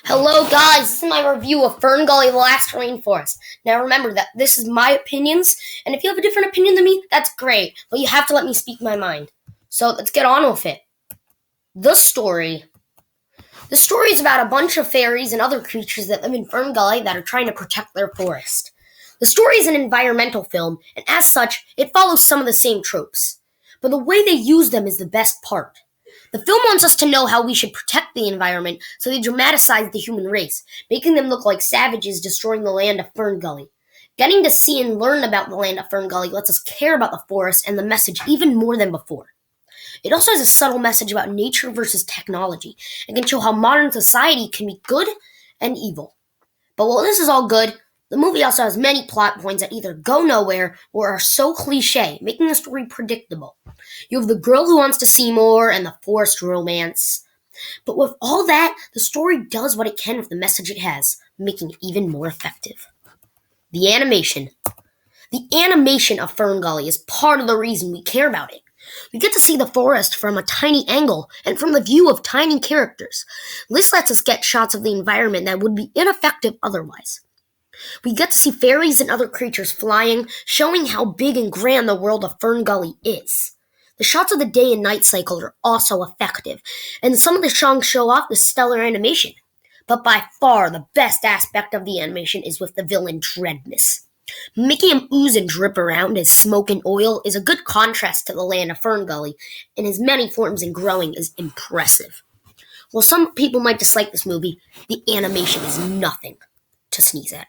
Hello guys, this is my review of Ferngully, the Last Rainforest. Now remember that this is my opinions, and if you have a different opinion than me, that's great, but you have to let me speak my mind. So let's get on with it. The story is about a bunch of fairies and other creatures that live in Ferngully that are trying to protect their forest. The story is an environmental film, and as such, it follows some of the same tropes. But the way they use them is the best part. The film wants us to know how we should protect the environment, so they dramatize the human race, making them look like savages destroying the land of Ferngully. Getting to see and learn about the land of Ferngully lets us care about the forest and the message even more than before. It also has a subtle message about nature versus technology, and can show how modern society can be good and evil. But while this is all good, the movie also has many plot points that either go nowhere or are so cliche, making the story predictable. You have the girl who wants to see more and the forced romance. But with all that, the story does what it can with the message it has, making it even more effective. The animation. The animation of Ferngully is part of the reason we care about it. We get to see the forest from a tiny angle and from the view of tiny characters. This lets us get shots of the environment that would be ineffective otherwise. We get to see fairies and other creatures flying, showing how big and grand the world of Ferngully is. The shots of the day and night cycle are also effective, and some of the songs show off the stellar animation. But by far, the best aspect of the animation is with the villain Dreadness. Making him ooze and drip around as smoke and oil is a good contrast to the land of Ferngully, and his many forms and growing is impressive. While some people might dislike this movie, the animation is nothing to sneeze at.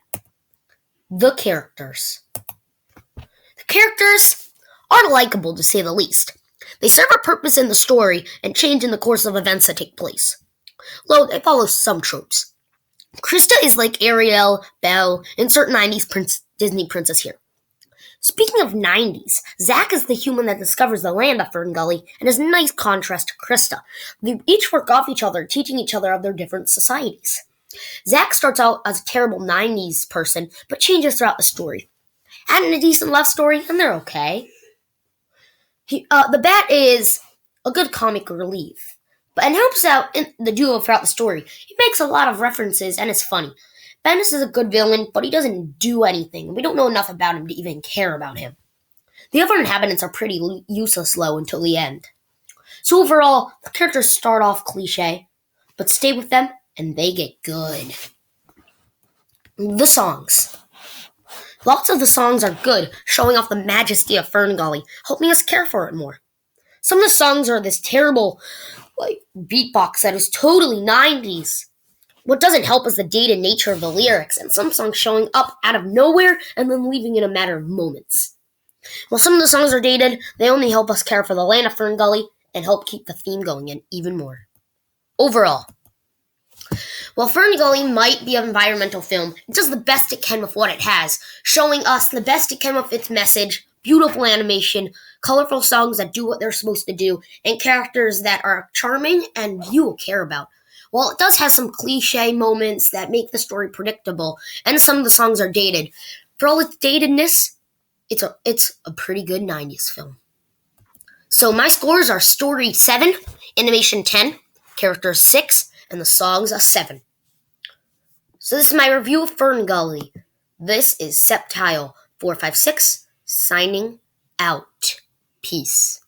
The characters. The characters are likable, to say the least. They serve a purpose in the story and change in the course of events that take place. Though they follow some tropes. Krista is like Ariel, Belle, insert 90s Disney princess here. Speaking of 90s, Zack is the human that discovers the land of Ferngully and is a nice contrast to Krista. They each work off each other, teaching each other of their different societies. Zack starts out as a terrible 90s person, but changes throughout the story. Adding a decent love story, and they're okay. The Bat is a good comic relief, and helps out in the duo throughout the story. He makes a lot of references, and is funny. Bendis is a good villain, but he doesn't do anything. We don't know enough about him to even care about him. The other inhabitants are pretty useless low until the end. So overall, the characters start off cliche, but stay with them, and they get good. The songs. Lots of the songs are good, showing off the majesty of Ferngully, helping us care for it more. Some of the songs are this terrible, beatbox that is totally 90s. What doesn't help is the dated nature of the lyrics, and some songs showing up out of nowhere and then leaving in a matter of moments. While some of the songs are dated, they only help us care for the land of Ferngully and help keep the theme going in even more. Overall, while Ferngully might be an environmental film, it does the best it can with what it has, showing us the best it can with its message, beautiful animation, colorful songs that do what they're supposed to do, and characters that are charming and you will care about. While it does have some cliche moments that make the story predictable, and some of the songs are dated, for all its datedness, it's a pretty good 90s film. So my scores are story 7, animation 10, characters 6, and the songs a 7. So this is my review of Ferngully. This is Sceptile 456 signing out. Peace.